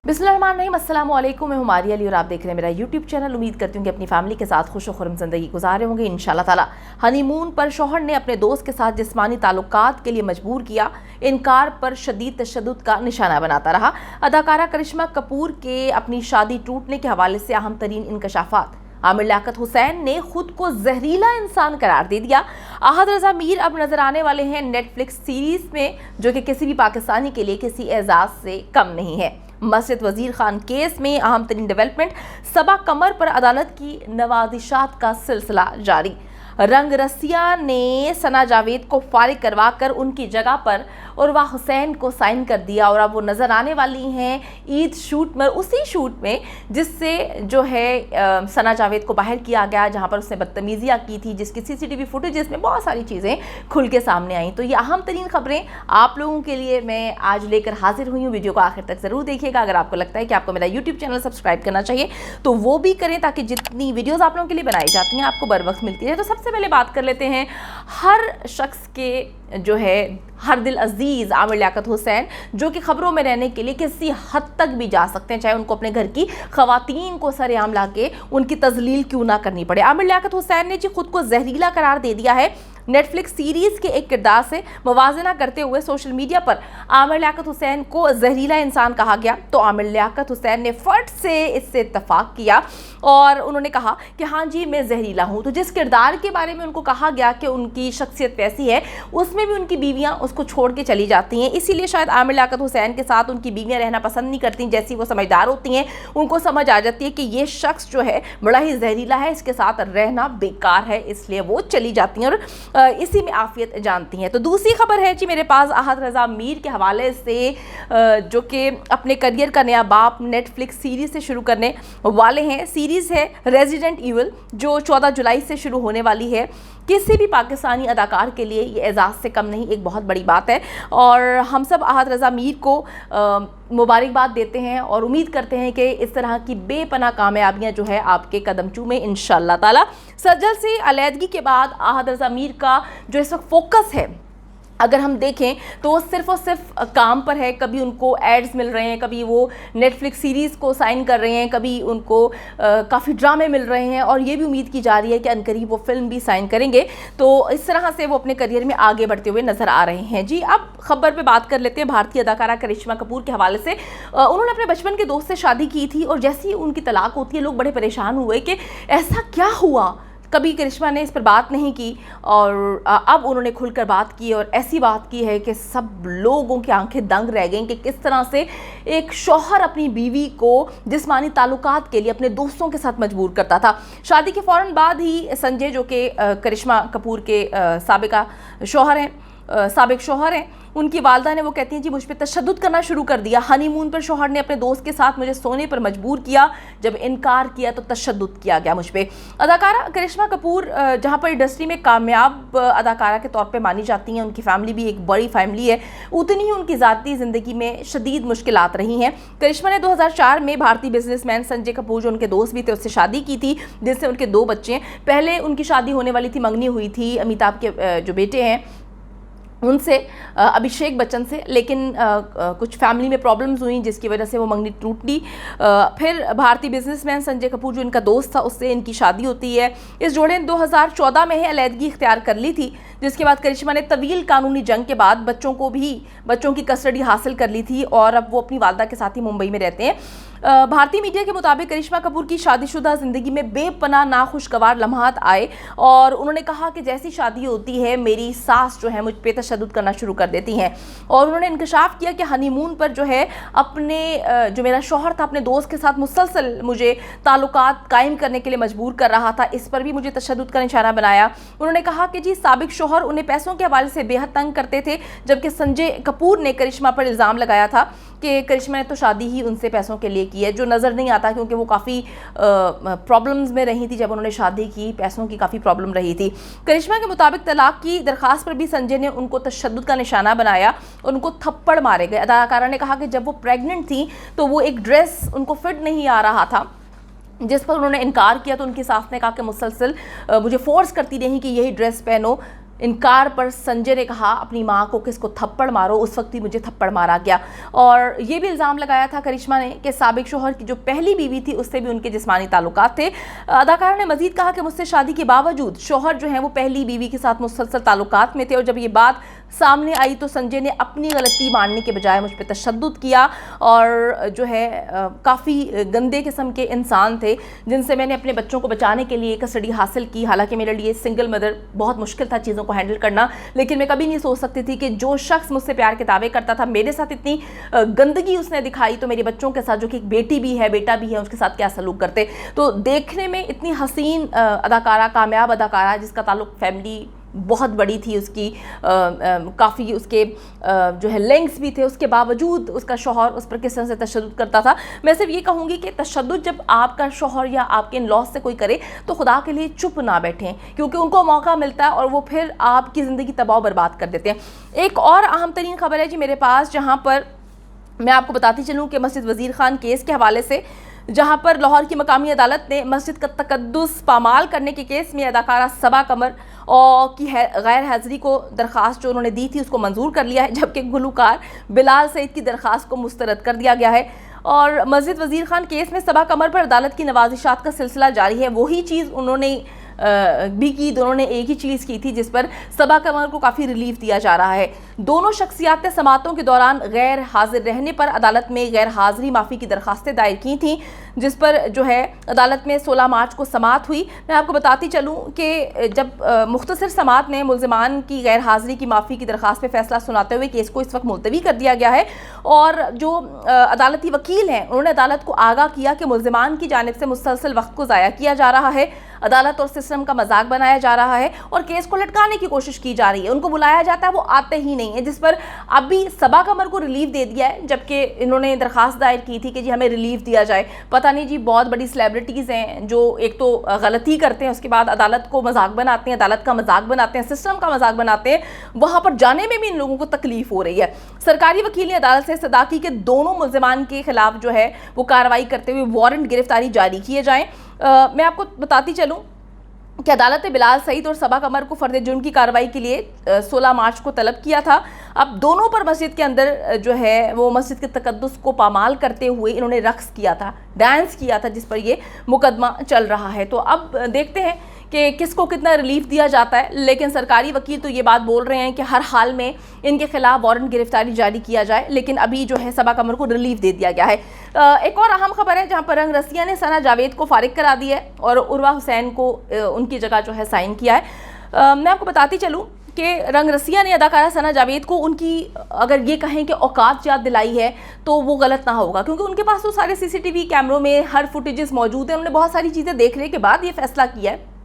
बिस्मिल्लाहिर्रहमानिर्रहीम, अस्सलाम वालेकुम। मैं हूं मारिया अली और आप देख रहे हैं मेरा यूट्यूब चैनल। उम्मीद करती हूँ कि अपनी फैमिली के साथ खुश खुर्रम ज़िंदगी गुजार रहे होंगे इंशाल्लाह ताला। हनीमून पर शौहर ने अपने दोस्त के साथ जिस्मानी ताल्लुकात के लिए मजबूर किया, इनकार पर शदीद तशद्दुद का निशाना बनाता रहा। अदाकारा करिश्मा कपूर के अपनी शादी टूटने के हवाले से अहम तरीन इंकशाफात। आमिर लियाकत हुसैन ने खुद को जहरीला इंसान करार दे दिया। आहद रज़ा मीर अब नजर आने वाले हैं नेटफ्लिक्स सीरीज में, जो कि किसी भी पाकिस्तानी के लिए किसी एजाज से कम नहीं है। मस्जिद वजीर खान केस में अहम तरीन डेवलपमेंट, सबा कमर पर अदालत की नवाजिशात का सिलसिला जारी। रंग रसिया ने सना जावेद को फारिग करवा कर उनकी जगह पर उर्वा हुसैन को साइन कर दिया और अब वो नज़र आने वाली हैं ईद शूट में, उसी शूट में जिससे जो है सना जावेद को बाहर किया गया, जहां पर उसने बदतमीजियाँ की थी, जिसकी सीसीटीवी फुटेजेस में बहुत सारी चीज़ें खुल के सामने आई। तो ये अहम तरीन खबरें आप लोगों के लिए मैं आज लेकर हाजिर हुई हूँ। वीडियो को आखिर तक ज़रूर देखिएगा। अगर आपको लगता है कि आपको मेरा यूट्यूब चैनल सब्सक्राइब करना चाहिए तो वो भी करें, ताकि जितनी वीडियोज़ आप लोगों के लिए बनाई जाती हैं आपको बर वक्त मिलती है। तो सबसे पहले बात कर लेते हैं हर शख्स के जो है हर दिल अजीज आमिर लियाकत हुसैन, जो कि खबरों में रहने के लिए किसी हद तक भी जा सकते हैं, चाहे उनको अपने घर की खवातीन को सरेआम ला के उनकी तजलील क्यों ना करनी पड़े। आमिर लियाकत हुसैन ने जी खुद को जहरीला करार दे दिया है। नेटफ्लिक्स सीरीज के एक किरदार से मुवाजना करते हुए सोशल मीडिया पर आमिर लियाकत हुसैन को जहरीला इंसान कहा गया, तो आमिर लियाकत हुसैन ने फट से इससे इत्तफाक किया और उन्होंने कहा कि हाँ जी मैं जहरीला हूँ। तो जिस किरदार के बारे में उनको कहा गया कि उनकी शख्सियत वैसी है, उसमें भी उनकी बीवियाँ उसको छोड़ के चली जाती हैं। इसीलिए शायद आमिर लियाकत हुसैन के साथ उनकी बीवियाँ रहना पसंद नहीं करती। जैसी वो समझदार होती हैं उनको समझ आ जाती है कि ये शख्स जो है बड़ा ही जहरीला है, इसके साथ रहना बेकार है, इसलिए वो चली जाती हैं और इसी में आफियत जानती हैं। तो दूसरी खबर है जी मेरे पास आहद रज़ा मीर के हवाले से, जो कि अपने करियर का नया बाप नेटफ्लिक्स सीरीज से शुरू करने वाले हैं। सीरीज़ है रेजिडेंट ईविल, जो 14 जुलाई से शुरू होने वाली है। किसी भी पाकिस्तानी अदाकार के लिए ये एजाज़ से कम नहीं, एक बहुत बड़ी बात है और हम सब आहद रज़ा मीर को मुबारकबाद देते हैं और उम्मीद करते हैं कि इस तरह की बेपनाह कामयाबियां जो है आपके कदम चूमे इंशाअल्लाह ताला। सज्जल से अलैदगी के बाद आहद रज़ा मीर का जो इस वक्त फोकस है, अगर हम देखें तो वो सिर्फ़ और सिर्फ काम पर है। कभी उनको एड्स मिल रहे हैं, कभी वो नेटफ्लिक्स सीरीज़ को साइन कर रहे हैं, कभी उनको काफ़ी ड्रामे मिल रहे हैं और ये भी उम्मीद की जा रही है कि अनकरीब वो फिल्म भी साइन करेंगे। तो इस तरह से वो अपने करियर में आगे बढ़ते हुए नज़र आ रहे हैं। जी अब खबर पे बात कर लेते हैं भारतीय अदाकारा करिश्मा कपूर के हवाले से। उन्होंने अपने बचपन के दोस्त से शादी की थी और जैसे ही उनकी तलाक होती है लोग बड़े परेशान हुए कि ऐसा क्या हुआ। कभी करिश्मा ने इस पर बात नहीं की और अब उन्होंने खुलकर बात की और ऐसी बात की है कि सब लोगों की आंखें दंग रह गईं कि किस तरह से एक शौहर अपनी बीवी को जिस्मानी ताल्लुकात के लिए अपने दोस्तों के साथ मजबूर करता था। शादी के फ़ौरन बाद ही संजय, जो कि करिश्मा कपूर के साबिक शौहर हैं, उनकी वालदा ने, वो कहती हैं जी मुझ पर तशद्दुद करना शुरू कर दिया। हनीमून पर शौहर ने अपने दोस्त के साथ मुझे सोने पर मजबूर किया, जब इनकार किया तो तशद्दुद किया गया मुझ पर। अदाकारा करिश्मा कपूर जहां पर इंडस्ट्री में कामयाब अदाकारा के तौर पे मानी जाती हैं, उनकी फैमिली भी एक बड़ी फैमिली है, उतनी ही उनकी ज़ाती ज़िंदगी में शदीद मुश्किलात रही हैं। करिश्मा ने 2004 में भारतीय बिजनेसमैन संजय कपूर, जो उनके दोस्त भी थे, उससे शादी की थी, जिससे उनके 2 बच्चे हैं। पहले उनकी शादी होने वाली थी, मंगनी हुई थी अमिताभ के जो बेटे हैं उनसे, अभिषेक बच्चन से, लेकिन कुछ फैमिली में प्रॉब्लम्स हुई जिसकी वजह से वो मंगनी टूटी। फिर भारतीय बिजनेसमैन संजय कपूर, जो इनका दोस्त था, उससे इनकी शादी होती है। इस जोड़े ने 2014 में ही अलैदगी इख्तियार कर ली थी, जिसके बाद करिश्मा ने तवील कानूनी जंग के बाद बच्चों की कस्टडी हासिल कर ली थी और अब वो अपनी वालदा के साथ ही मुंबई में रहते हैं। भारतीय मीडिया के मुताबिक करिश्मा कपूर की शादीशुदा ज़िंदगी में बेपनाह नाखुशगवार लम्हात आए और उन्होंने कहा कि जैसी शादी होती है मेरी सास जो है मुझ पे तशद्दुद करना शुरू कर देती हैं और उन्होंने इंकशाफ किया कि हनीमून पर जो है अपने जो मेरा शौहर था अपने दोस्त के साथ मुसलसल मुझे ताल्लुकात कायम करने के लिए मजबूर कर रहा था, इस पर भी मुझे तशद्दुद का निशाना बनाया। उन्होंने कहा कि जी साबिक शौहर उन्हें पैसों के हवाले से बेहद तंग करते थे, जबकि संजय कपूर ने करिश्मा पर इल्ज़ाम लगाया था कि करिश्मा ने तो शादी ही उनसे पैसों के लिए की है, जो नज़र नहीं आता क्योंकि वो काफ़ी प्रॉब्लम्स में रही थी जब उन्होंने शादी की, पैसों की काफ़ी प्रॉब्लम रही थी। करिश्मा के मुताबिक तलाक की दरख्वास्त पर भी संजय ने उनको तशद्दुद का निशाना बनाया और उनको थप्पड़ मारे गए। अदाकारा ने कहा कि जब वो प्रेग्नेंट थी तो वो एक ड्रेस उनको फिट नहीं आ रहा था, जिस पर उन्होंने इनकार किया तो उनकी सास ने कहा कि मुसलसल मुझे फोर्स करती रही कि यही ड्रेस पहनो। इनकार पर संजय ने कहा अपनी मां को कि इसको थप्पड़ मारो, उस वक्त भी मुझे थप्पड़ मारा गया। और ये भी इल्ज़ाम लगाया था करिश्मा ने कि साबिक शोहर की जो पहली बीवी थी उससे भी उनके जिस्मानी ताल्लुकात थे। अदाकारा ने मजीद कहा कि मुझसे शादी के बावजूद शोहर जो है वो पहली बीवी के साथ मुसलसल ताल्लुकात में थे, और जब ये बात सामने आई तो संजय ने अपनी गलती मानने के बजाय मुझ पर तशद्दुद किया, और जो है काफ़ी गंदे किस्म के इंसान थे जिनसे मैंने अपने बच्चों को बचाने के लिए कस्टडी हासिल की। हालांकि मेरे लिए सिंगल मदर बहुत मुश्किल था चीज़ों को हैंडल करना, लेकिन मैं कभी नहीं सोच सकती थी कि जो शख्स मुझसे प्यार के दावे करता था मेरे साथ इतनी गंदगी उसने दिखाई तो मेरे बच्चों के साथ, जो कि एक बेटी भी है बेटा भी है, उसके साथ क्या सलूक करते। तो देखने में इतनी हसीन अदाकारा, कामयाब अदाकारा जिसका ताल्लुक फैमिली बहुत बड़ी थी, उसकी काफ़ी उसके जो है लिंक्स भी थे, उसके बावजूद उसका शौहर उस पर किस तरह से तशद्दुद करता था। मैं सिर्फ ये कहूँगी कि तशद्दुद जब आपका शौहर या आपके इन लॉस से कोई करे तो खुदा के लिए चुप ना बैठें, क्योंकि उनको मौका मिलता है और वो फिर आपकी ज़िंदगी तबाह बर्बाद कर देते हैं। एक और अहम तरीन खबर है जी मेरे पास, जहाँ पर मैं आपको बताती चलूँ कि मस्जिद वज़ीर खान केस के हवाले से, जहां पर लाहौर की मकामी अदालत ने मस्जिद का तकद्दुस पामाल करने के केस में अदाकारा सबा कमर और की गैर हाज़िरी को दरख्वास्त जो उन्होंने दी थी उसको मंजूर कर लिया है, जबकि गुलकार बिलाल सईद की दरख्वास्त को मुस्तरद कर दिया गया है। और मस्जिद वज़ीर खान केस में सबा कमर पर अदालत की नवाजिशात का सिलसिला जारी है। वही चीज़ उन्होंने भी की, दोनों ने एक ही चीज़ की थी जिस पर सबा कमर को काफ़ी रिलीफ दिया जा रहा है। दोनों शख्सियात ने समातों के दौरान गैर हाजिर रहने पर अदालत में गैर हाजिरी माफ़ी की दरख्वास्तें दायर की थी, जिस पर जो है अदालत में 16 मार्च को समात हुई। मैं आपको बताती चलूँ कि जब मुख्तसर समात ने मुल्ज़िमान की गैर हाजिरी की माफ़ी की दरख्वास्त पर फैसला सुनाते हुए केस को इस वक्त मुलतवी कर दिया गया है, और जो अदालती वकील हैं उन्होंने अदालत को आगाह किया कि मुल्ज़िमान की जानिब से मुसलसल वक्त को ज़ाया किया जा रहा है, अदालत और सिस्टम का मजाक बनाया जा रहा है और केस को लटकाने की कोशिश की जा रही है। उनको बुलाया जाता है, वो आते ही नहीं है, जिस पर अभी सबा कमर को रिलीफ दे दिया है, जबकि इन्होंने दरख्वास्त दायर की थी कि जी हमें रिलीफ दिया जाए। पता नहीं जी, बहुत बड़ी सेलिब्रिटीज़ हैं जो एक तो गलती करते हैं, उसके बाद अदालत को मजाक बनाते हैं, अदालत का मजाक बनाते हैं, सिस्टम का मजाक बनाते हैं, वहाँ पर जाने में भी इन लोगों को तकलीफ हो रही है। सरकारी वकील ने अदालत से सदा की कि दोनों मुल्ज़िमान के खिलाफ जो है वो कार्रवाई करते हुए वारंट गिरफ्तारी जारी किए जाएँ। मैं आपको बताती चलूँ कि अदालत ने बिलाल सईद और सबा कमर को फर्द जुर्म की कार्रवाई के लिए 16 मार्च को तलब किया था। अब दोनों पर मस्जिद के अंदर जो है वो मस्जिद के तकद्दुस को पामाल करते हुए इन्होंने रक्स किया था, डांस किया था, जिस पर ये मुकदमा चल रहा है। तो अब देखते हैं कि किसको कितना रिलीफ दिया जाता है, लेकिन सरकारी वकील तो ये बात बोल रहे हैं कि हर हाल में इनके खिलाफ वारंट गिरफ्तारी जारी किया जाए, लेकिन अभी जो है सबा कमर को रिलीफ दे दिया गया है। एक और अहम खबर है जहां पर रंग रसिया ने सना जावेद को फारिग करा दिया है और उर्वा हुसैन को उनकी जगह जो है साइन किया है। मैं आपको बताती चलूँ कि रंग रसिया ने अदाकारा सना जावेद को उनकी अगर ये कहें कि औकात याद दिलाई है तो वो गलत ना होगा, क्योंकि उनके पास तो सारे सीसीटीवी कैमरों में हर फुटेजेस मौजूद हैं। उन्होंने बहुत सारी चीज़ें देखने के बाद ये फैसला किया है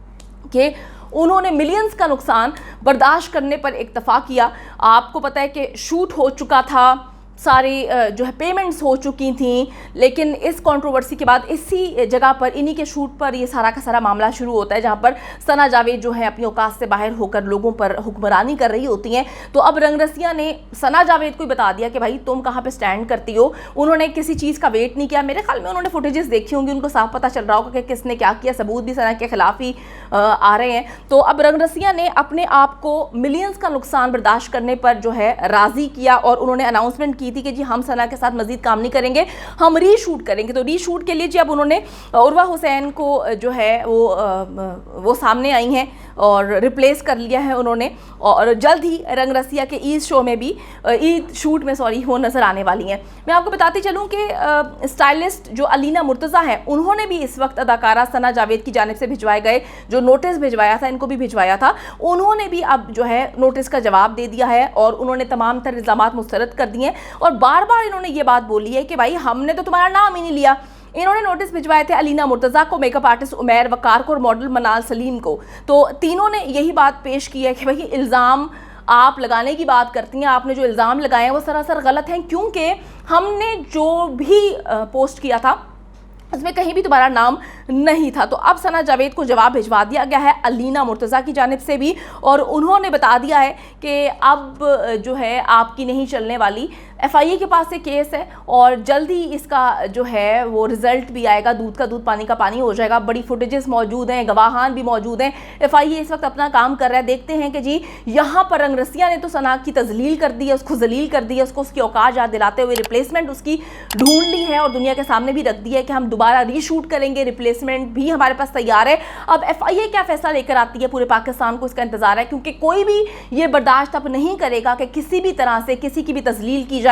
कि उन्होंने मिलियंस का नुकसान बर्दाश्त करने पर इक्तफा किया। आपको पता है कि शूट हो चुका था, सारी जो है पेमेंट्स हो चुकी थी, लेकिन इस कंट्रोवर्सी के बाद इसी जगह पर इन्हीं के शूट पर ये सारा का सारा मामला शुरू होता है, जहां पर सना जावेद जो है अपनी औकात से बाहर होकर लोगों पर हुक्मरानी कर रही होती हैं। तो अब रंग रसिया ने सना जावेद को ही बता दिया कि भाई तुम कहाँ पे स्टैंड करती हो। उन्होंने किसी चीज़ का वेट नहीं किया। मेरे ख्याल में उन्होंने फुटेजेस देखी होंगी, उनको साफ पता चल रहा होगा कि किसने क्या किया, सबूत भी सना के खिलाफ ही आ रहे हैं। तो अब रंग रसिया ने अपने आप को मिलियंस का नुकसान बर्दाश्त करने पर जो है राज़ी किया और उन्होंने अनाउंसमेंट की थी कि जी हम सना के साथ मजीद काम नहीं करेंगे, हम रीशूट करेंगे। तो रीशूट के लिए जी अब उन्होंने उर्वा हुसैन को जो है वो सामने आई हैं और रिप्लेस कर लिया है उन्होंने, और जल्द ही रंग रसिया के ईद शो में भी ईद शूट में वो नज़र आने वाली हैं। मैं आपको बताती चलूँ कि स्टाइलिस्ट जो अलीना मुर्तज़ा हैं उन्होंने भी इस वक्त अदाकारा सना जावेद की जानिब से भिजवाए गए जो नोटिस भिजवाया था, इनको भी भिजवाया था, उन्होंने भी अब जो है नोटिस का जवाब दे दिया है और उन्होंने तमाम तर इल्ज़ामात मुस्तरद कर दिए हैं और बार बार इन्होंने ये बात बोली है कि भाई हमने तो तुम्हारा नाम ही नहीं लिया। इन्होंने नोटिस भिजवाए थे अलीना मुर्तज़ा को, मेकअप आर्टिस्ट उमैर वकार को और मॉडल मनाल सलीम को। तो तीनों ने यही बात पेश की है कि भाई इल्ज़ाम आप लगाने की बात करती हैं, आपने जो इल्ज़ाम लगाए हैं वो सरासर गलत हैं, क्योंकि हमने जो भी पोस्ट किया था उसमें कहीं भी तुम्हारा नाम नहीं था। तो अब सना जावेद को जवाब भिजवा दिया गया है अलीना मुर्तज़ा की जानिब से भी, और उन्होंने बता दिया है कि अब जो है आपकी नहीं चलने वाली, FIA के पास से केस है और जल्द ही इसका जो है वो रिजल्ट भी आएगा, दूध का दूध पानी का पानी हो जाएगा। बड़ी फुटेजेस मौजूद हैं, गवाहान भी मौजूद हैं, FIA इस वक्त अपना काम कर रहा है। देखते हैं कि जी यहाँ पर रंगरसिया ने तो सना की तजलील कर दी है, उसको जलील कर दी है, उसको उसकी औकात याद दिलाते हुए रिप्लेसमेंट उसकी ढूंढ ली है और दुनिया के सामने भी रख दी है कि हम दोबारा रीशूट करेंगे, रिप्लेसमेंट भी हमारे पास तैयार है। अब FIA क्या फैसला लेकर आती है, पूरे पाकिस्तान को इसका इंतजार है, क्योंकि कोई भी ये बर्दाश्त अब नहीं करेगा कि किसी भी तरह से किसी की भी तजलील की जाए।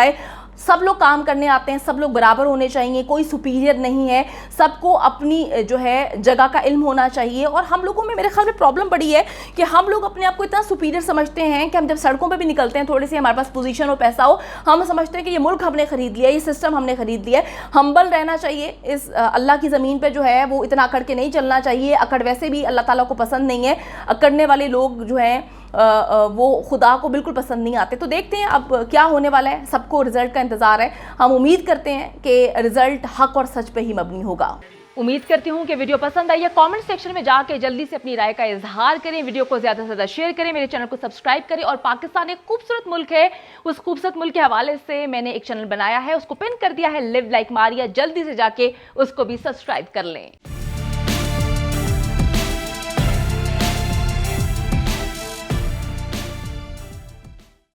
सब लोग काम करने आते हैं, सब लोग बराबर होने चाहिए, कोई सुपीरियर नहीं है, सबको अपनी जो है जगह का इल्म होना चाहिए। और हम लोगों में मेरे ख्याल में प्रॉब्लम बड़ी है कि हम लोग अपने आप को इतना सुपीरियर समझते हैं कि हम जब सड़कों पे भी निकलते हैं, थोड़ी सी हमारे पास पोजीशन हो, पैसा हो, हम समझते हैं कि ये मुल्क हमने खरीद लिया, ये सिस्टम हमने खरीद लिया। हम्बल रहना चाहिए, इस अल्लाह की ज़मीन पर जो है वो इतना अकड़ के नहीं चलना चाहिए। अकड़ वैसे भी अल्लाह ताला को पसंद नहीं है, अकड़ने वाले लोग जो हैं वो खुदा को बिल्कुल पसंद नहीं आते। तो देखते हैं अब क्या होने वाला है, सबको रिजल्ट का इंतज़ार है। हम उम्मीद करते हैं कि रिजल्ट हक और सच पे ही मबनी होगा। उम्मीद करती हूँ कि वीडियो पसंद आई है। कमेंट सेक्शन में जाके जल्दी से अपनी राय का इजहार करें, वीडियो को ज़्यादा से ज़्यादा शेयर करें, मेरे चैनल को सब्सक्राइब करें। और पाकिस्तान एक खूबसूरत मुल्क है, उस खूबसूरत मुल्क के हवाले से मैंने एक चैनल बनाया है, उसको पिन कर दिया है, लिव लाइक मारिया, जल्दी से जाके उसको भी सब्सक्राइब कर लें।